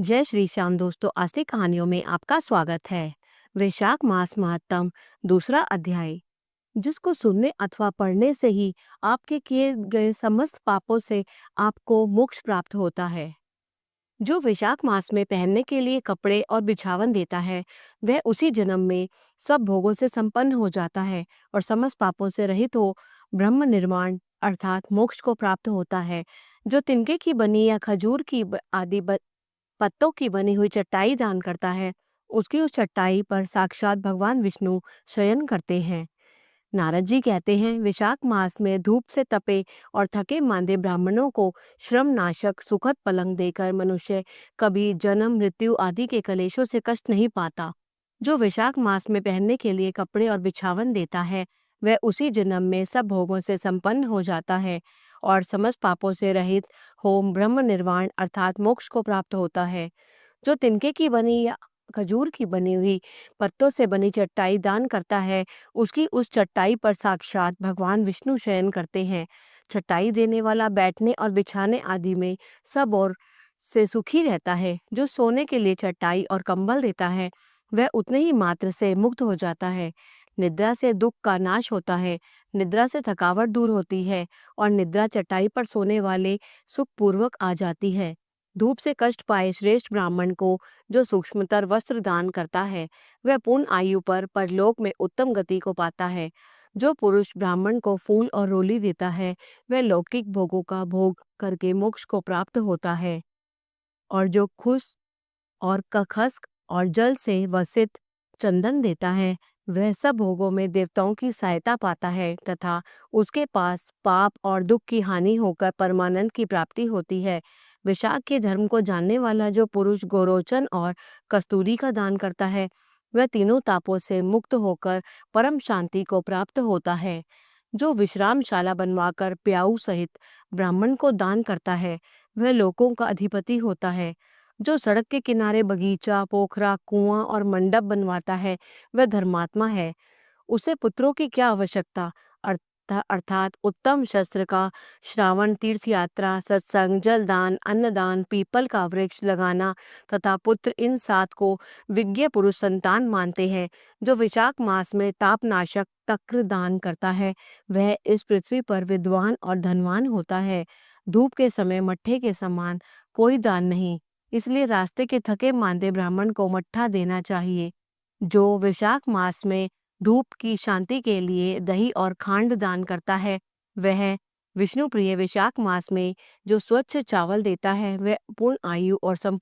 जय श्री श्याम दोस्तों, आस्तिक कहानियों में आपका स्वागत है। वैशाख मास महात्म दूसरा अध्याय, जिसको सुनने अथवा पढ़ने से ही आपके किए गए समस्त पापों से आपको मोक्ष प्राप्त होता है। जो वैशाख मास में पहनने के लिए कपड़े और बिछावन देता है, वह उसी जन्म में सब भोगों से संपन्न हो जाता है और समस्त पापों से रहित हो ब्रह्म निर्वाण अर्थात मोक्ष को प्राप्त होता है। जो तिनके की बनी या खजूर की पत्तों की बनी हुई चटाई दान करता है, उसकी उस चटाई पर साक्षात भगवान विष्णु शयन करते हैं। नारद जी कहते हैं, विशाख मास में धूप से तपे और थके मांदे ब्राह्मणों को श्रम नाशक सुखद पलंग देकर मनुष्य कभी जन्म मृत्यु आदि के कलेशों से कष्ट नहीं पाता। जो वैशाख मास में पहनने के लिए कपड़े और बिछावन देता है, वह उसी जन्म में सब भोगों से संपन्न हो जाता है और समस्त पापों से रहित हो ब्रह्म निर्वाण अर्थात मोक्ष को प्राप्त होता है। जो तिनके की बनी या खजूर की बनी हुई पत्तों से बनी चटाई दान करता है, उसकी उस चटाई पर साक्षात भगवान विष्णु शयन करते हैं। चटाई देने वाला बैठने और बिछाने आदि में सब और से सुखी रहता है। जो सोने के लिए चटाई और कंबल देता है, वह उतने ही मात्र से मुक्त हो जाता है। निद्रा से दुख का नाश होता है, निद्रा से थकावट दूर होती है और निद्रा चटाई पर सोने वाले सुख पूर्वक आ जाती है। धूप से कष्ट पाए श्रेष्ठ ब्राह्मण को जो सूक्ष्मतर वस्त्र दान करता है, वह पूर्ण आयु पर परलोक में उत्तम गति को पाता है। जो पुरुष ब्राह्मण को फूल और रोली देता है, वह लौकिक भोगों का भोग करके मोक्ष को प्राप्त होता है। और जो खुश और कखस्क और जल से वसित चंदन देता है, वह सब भोगों में देवताओं की सहायता पाता है तथा उसके पास पाप और दुख की हानि होकर परमानंद की प्राप्ति होती है। विशाख के धर्म को जानने वाला जो पुरुष गोरोचन और कस्तूरी का दान करता है, वह तीनों तापों से मुक्त होकर परम शांति को प्राप्त होता है। जो विश्रामशाला बनवाकर प्याऊ सहित ब्राह्मण को दान करता है, वह लोकों का अधिपति होता है। जो सड़क के किनारे बगीचा, पोखरा, कुआं और मंडप बनवाता है, वह धर्मात्मा है। उसे पुत्रों की क्या आवश्यकता। अर्थात उत्तम शस्त्र का श्रावण, तीर्थ यात्रा, सत्संग, जलदान, अन्नदान, पीपल का वृक्ष लगाना तथा पुत्र, इन सात को विज्ञ पुरुष संतान मानते हैं। जो विशाख मास में तापनाशक तक्र दान करता है, वह इस पृथ्वी पर विद्वान और धनवान होता है। धूप के समय मट्ठे के समान कोई दान नहीं, इसलिए रास्ते के थके मांदे ब्राह्मण को मट्ठा देना चाहिए। जो वैशाख मास में धूप की शांति के लिए दही और खांड दान करता है, वह विष्णु प्रिय। वैशाख मास में जो स्वच्छ चावल देता है, वह पूर्ण आयु और संपूर्ण